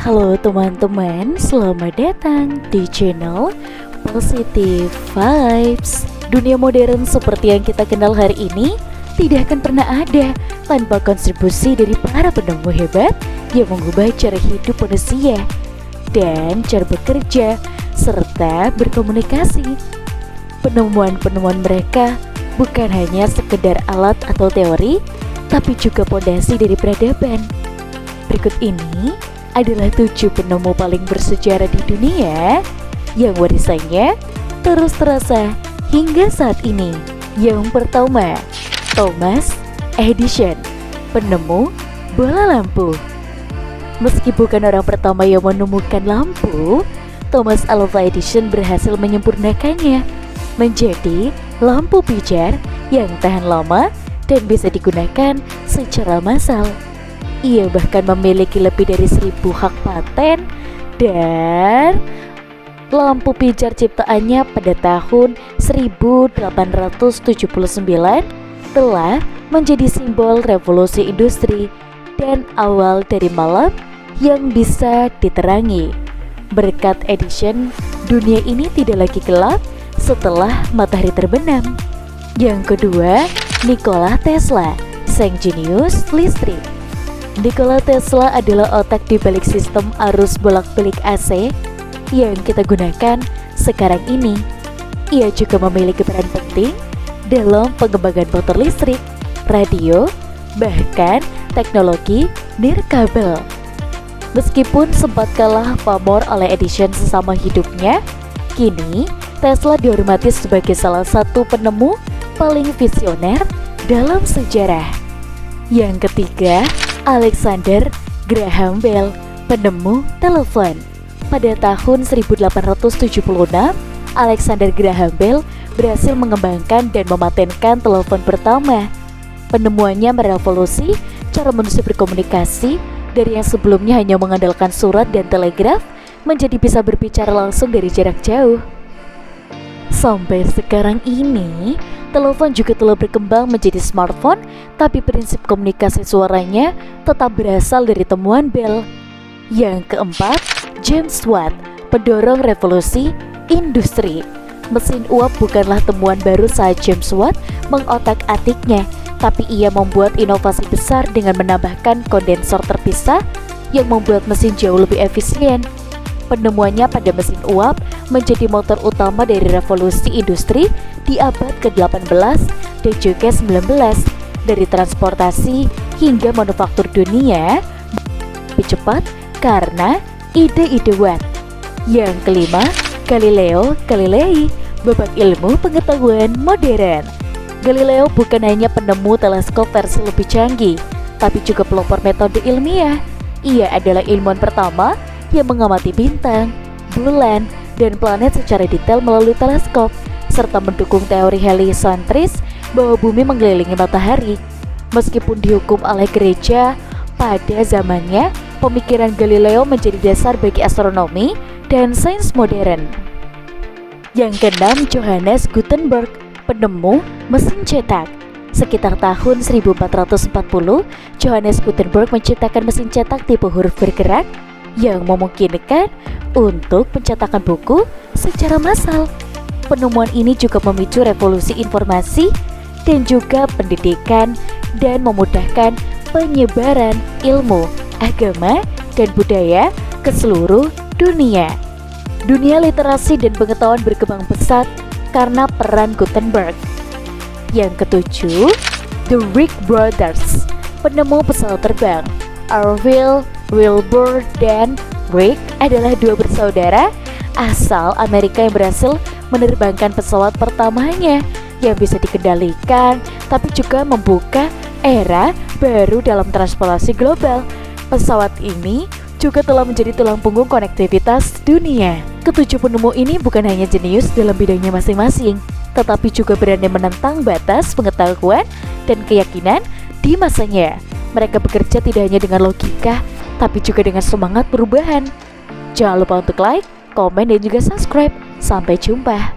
Halo teman-teman, selamat datang di channel Positive Vibes. Dunia modern seperti yang kita kenal hari ini tidak akan pernah ada tanpa kontribusi dari para penemu hebat yang mengubah cara hidup manusia dan cara bekerja serta berkomunikasi. Penemuan-penemuan mereka bukan hanya sekedar alat atau teori, tapi juga fondasi dari peradaban. Berikut ini adalah 7 penemu paling bersejarah di dunia yang warisannya terus terasa hingga saat ini. Yang pertama, Thomas Edison, penemu bola lampu. Meski bukan orang pertama yang menemukan lampu, Thomas Alva Edison berhasil menyempurnakannya menjadi lampu pijar yang tahan lama dan bisa digunakan secara massal. Ia bahkan memiliki lebih dari 1000 hak paten dan lampu pijar ciptaannya pada tahun 1879 telah menjadi simbol revolusi industri dan awal dari malam yang bisa diterangi. Berkat Edison, dunia ini tidak lagi gelap setelah matahari terbenam. Yang kedua, Nikola Tesla, sang jenius listrik. Nikola Tesla adalah otak di balik sistem arus bolak-balik AC yang kita gunakan sekarang ini. Ia juga memiliki peran penting dalam pengembangan motor listrik, radio, bahkan teknologi nirkabel. Meskipun sempat kalah pamor oleh Edison sesama hidupnya, kini Tesla dihormati sebagai salah satu penemu paling visioner dalam sejarah. Yang ketiga, Alexander Graham Bell, penemu telepon. Pada tahun 1876, Alexander Graham Bell berhasil mengembangkan dan mematenkan telepon pertama. Penemuannya merevolusi cara manusia berkomunikasi dari yang sebelumnya hanya mengandalkan surat dan telegraf menjadi bisa berbicara langsung dari jarak jauh. Sampai sekarang ini, telepon juga telah berkembang menjadi smartphone, tapi prinsip komunikasi suaranya tetap berasal dari temuan Bell. Yang keempat, James Watt, pendorong revolusi industri. Mesin uap bukanlah temuan baru saat James Watt mengotak-atiknya, tapi ia membuat inovasi besar dengan menambahkan kondensor terpisah yang membuat mesin jauh lebih efisien. Penemuannya pada mesin uap menjadi motor utama dari revolusi industri di abad ke-18 dan juga 19. Dari transportasi hingga manufaktur dunia lebih cepat karena ide-ide Watt. Yang kelima, Galileo Galilei, babak ilmu pengetahuan modern. Galileo bukan hanya penemu teleskop versi lebih canggih, tapi juga pelopor metode ilmiah. Ia adalah ilmuwan pertama yang mengamati bintang, bulan, dan planet secara detail melalui teleskop, serta mendukung teori heliosentris bahwa bumi mengelilingi matahari. Meskipun dihukum oleh gereja pada zamannya, pemikiran Galileo menjadi dasar bagi astronomi dan sains modern. Yang keenam, Johannes Gutenberg, penemu mesin cetak. Sekitar tahun 1440, Johannes Gutenberg menciptakan mesin cetak tipe huruf bergerak yang memungkinkan untuk pencetakan buku secara massal. Penemuan ini juga memicu revolusi informasi dan juga pendidikan dan memudahkan penyebaran ilmu, agama, dan budaya ke seluruh dunia. Dunia literasi dan pengetahuan berkembang pesat karena peran Gutenberg. Yang ketujuh, The Wright Brothers, penemu pesawat terbang. Orville, Wilbur, dan Wright adalah dua bersaudara asal Amerika yang berhasil menerbangkan pesawat pertamanya yang bisa dikendalikan, tapi juga membuka era baru dalam transportasi global. Pesawat ini juga telah menjadi tulang punggung konektivitas dunia. Ketujuh penemu ini bukan hanya jenius dalam bidangnya masing-masing, tetapi juga berani menentang batas pengetahuan dan keyakinan di masanya. Mereka bekerja tidak hanya dengan logika, tapi juga dengan semangat perubahan. Jangan lupa untuk like, komen, dan juga subscribe. Sampai jumpa.